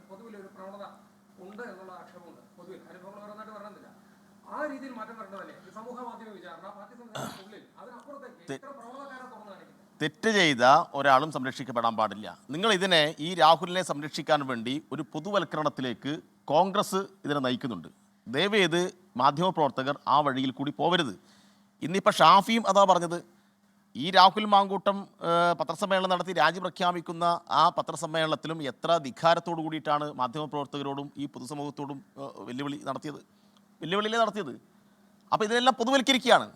പൊതുവിലൊരു പ്രവണത ഉണ്ട് എന്നുള്ള ആക്ഷേപമുണ്ട്. പൊതുവിൽ അനുഭവങ്ങൾ ഓരോന്നായിട്ട് പറയുന്നില്ല. ആ രീതിയിൽ മാറ്റം വരേണ്ടതല്ലേ ഈ സമൂഹ മാധ്യമ വിചാരണ പാർട്ടി സംവിധാനത്തിനുള്ളിൽ? അതിനപ്പുറത്തേക്ക് ഇത്ര പ്രവണതക്കാരെ തുറന്നു കാണിക്കുന്നത്. തെറ്റ് ചെയ്ത ഒരാളും സംരക്ഷിക്കപ്പെടാൻ പാടില്ല. നിങ്ങൾ ഇതിനെ, ഈ രാഹുലിനെ സംരക്ഷിക്കാൻ വേണ്ടി ഒരു പൊതുവൽക്കരണത്തിലേക്ക് കോൺഗ്രസ് ഇതിനെ നയിക്കുന്നുണ്ട്. ദയവേത് മാധ്യമപ്രവർത്തകർ ആ വഴിയിൽ കൂടി പോവരുത്. ഇന്നിപ്പോൾ ഷാഫിയും അതാ പറഞ്ഞത്. ഈ രാഹുൽ മാങ്കൂട്ടം പത്രസമ്മേളനം നടത്തി രാജി പ്രഖ്യാപിക്കുന്ന ആ പത്രസമ്മേളനത്തിലും എത്ര ധിക്കാരത്തോടു കൂടിയിട്ടാണ് മാധ്യമപ്രവർത്തകരോടും ഈ പൊതുസമൂഹത്തോടും വെല്ലുവിളിയിലേ നടത്തിയത്. അപ്പോൾ ഇതിനെല്ലാം പൊതുവൽക്കരിക്കുകയാണ്.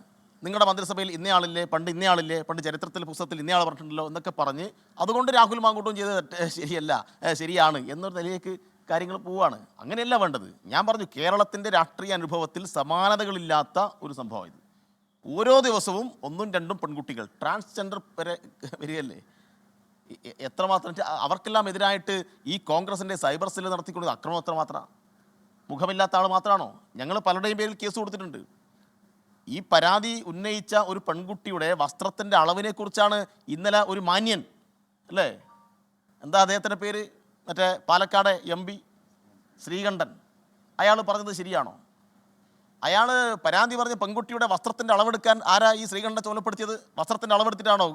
നിങ്ങളുടെ മന്ത്രിസഭയിൽ ഇന്നയാളില്ലേ, പണ്ട് ചരിത്രത്തിൽ പുസ്തകത്തിൽ ഇന്നയാൾ പറഞ്ഞിട്ടുണ്ടല്ലോ എന്നൊക്കെ പറഞ്ഞ് അതുകൊണ്ട് രാഹുൽ മാങ്കൂട്ടം ചെയ്തത് ശരിയാണ് എന്നൊരു നിലയിലേക്ക് കാര്യങ്ങൾ പോവുകയാണ്. അങ്ങനെയല്ല വേണ്ടത്. ഞാൻ പറഞ്ഞു, കേരളത്തിൻ്റെ രാഷ്ട്രീയ അനുഭവത്തിൽ സമാനതകളില്ലാത്ത ഒരു സംഭവം ഇത്. ഓരോ ദിവസവും 1ഉം 2ഉം പെൺകുട്ടികൾ ട്രാൻസ്ജെൻഡർ വരെ വരികയല്ലേ. എത്രമാത്രം അവർക്കെല്ലാം എതിരായിട്ട് ഈ കോൺഗ്രസിൻ്റെ സൈബർ സെല്ല് നടത്തിക്കൊണ്ട് അക്രമം എത്രമാത്രം. മുഖമില്ലാത്ത ആൾ മാത്രമാണോ? ഞങ്ങൾ പലരുടെയും പേരിൽ കേസ് കൊടുത്തിട്ടുണ്ട്. ഈ പരാതി ഉന്നയിച്ച ഒരു പെൺകുട്ടിയുടെ വസ്ത്രത്തിൻ്റെ അളവിനെക്കുറിച്ചാണ് ഇന്നലെ ഒരു മാന്യൻ, അല്ലേ, എന്താ അദ്ദേഹത്തിൻ്റെ പേര്, മറ്റേ പാലക്കാട് MP ശ്രീകണ്ഠൻ, അയാൾ പറഞ്ഞത് ശരിയാണോ? അയാൾ പരാതി പറഞ്ഞ പെൺകുട്ടിയുടെ വസ്ത്രത്തിൻ്റെ അളവെടുക്കാൻ ആരാ ഈ ശ്രീകണ്ഠനെ ചുമതലപ്പെടുത്തിയത്? വസ്ത്രത്തിൻ്റെ അളവെടുത്തിട്ടാണോ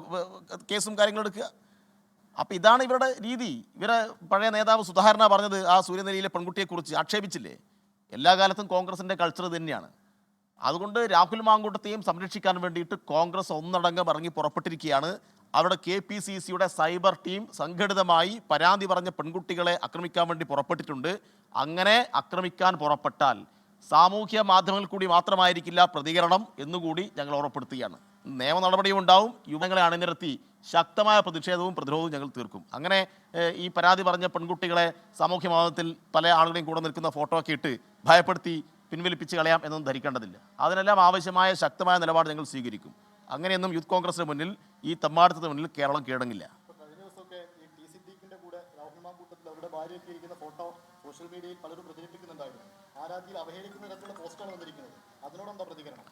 കേസും കാര്യങ്ങളും എടുക്കുക? അപ്പോൾ ഇതാണ് ഇവരുടെ രീതി. ഇവരെ പഴയ നേതാവ് സുധാകരന പറഞ്ഞത് ആ സൂര്യനെല്ലിയിലെ പെൺകുട്ടിയെക്കുറിച്ച് ആക്ഷേപിച്ചില്ലേ. എല്ലാ കാലത്തും കോൺഗ്രസിൻ്റെ കൾച്ചർ തന്നെയാണ്. അതുകൊണ്ട് രാഹുൽ മാങ്കൂട്ടത്തെയും സംരക്ഷിക്കാൻ വേണ്ടിയിട്ട് കോൺഗ്രസ് ഒന്നടങ്കം ഇറങ്ങി പുറപ്പെട്ടിരിക്കുകയാണ്. അവിടെ KPCCയുടെ സൈബർ ടീം സംഘടിതമായി പരാതി പറഞ്ഞ പെൺകുട്ടികളെ ആക്രമിക്കാൻ വേണ്ടി പുറപ്പെട്ടിട്ടുണ്ട്. അങ്ങനെ ആക്രമിക്കാൻ പുറപ്പെട്ടാൽ സാമൂഹ്യ മാധ്യമങ്ങളിൽ കൂടി മാത്രമായിരിക്കില്ല പ്രതികരണം എന്നുകൂടി ഞങ്ങൾ ഓർമ്മപ്പെടുത്തുകയാണ്. നിയമ നടപടിയും ഉണ്ടാവും. യുവങ്ങളെ അണിനിരത്തി ശക്തമായ പ്രതിഷേധവും പ്രതിരോധവും ഞങ്ങൾ തീർക്കും. അങ്ങനെ ഈ പരാതി പറഞ്ഞ പെൺകുട്ടികളെ സാമൂഹ്യ മാധ്യമത്തിൽ പല ആളുകളെയും കൂടെ നിൽക്കുന്ന ഫോട്ടോ ഒക്കെ ഇട്ട് ഭയപ്പെടുത്തി പിൻവലിപ്പിച്ച് കളയാം എന്നൊന്നും ധരിക്കേണ്ടതില്ല. അതിനെല്ലാം ആവശ്യമായ ശക്തമായ നിലപാട് ഞങ്ങൾ സ്വീകരിക്കും. അങ്ങനെയൊന്നും യൂത്ത് കോൺഗ്രസിന് മുന്നിൽ, ഈ തെമ്മാടത്തിന് മുന്നിൽ കേരളം കീഴടങ്ങില്ല. സോഷ്യൽ മീഡിയയിൽ പലരും പ്രചരിപ്പിക്കുന്നുണ്ടായിരുന്നു. ആരാധ്യയിൽ അവഹേളിക്കുന്ന തരത്തിലുള്ള പോസ്റ്റാണ് വന്നിരിക്കുന്നത്. അതിനോടെന്താ പ്രതികരണം?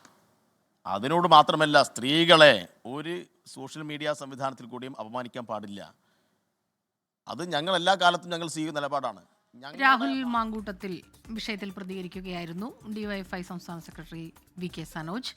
അതിനോട് മാത്രമല്ല, സ്ത്രീകളെ ഒരു സോഷ്യൽ മീഡിയ സംവിധാനത്തിൽ കൂടിയും അപമാനിക്കാൻ പാടില്ല. അത് ഞങ്ങൾ എല്ലാ കാലത്തും ഞങ്ങൾ സ്വീകരിക്കുന്ന നിലപാടാണ്. രാഹുൽ മാങ്കൂട്ടത്തിൽ വിഷയത്തിൽ പ്രതികരിക്കുകയായിരുന്നു DYFI സംസ്ഥാന സെക്രട്ടറി VK സനോജ്.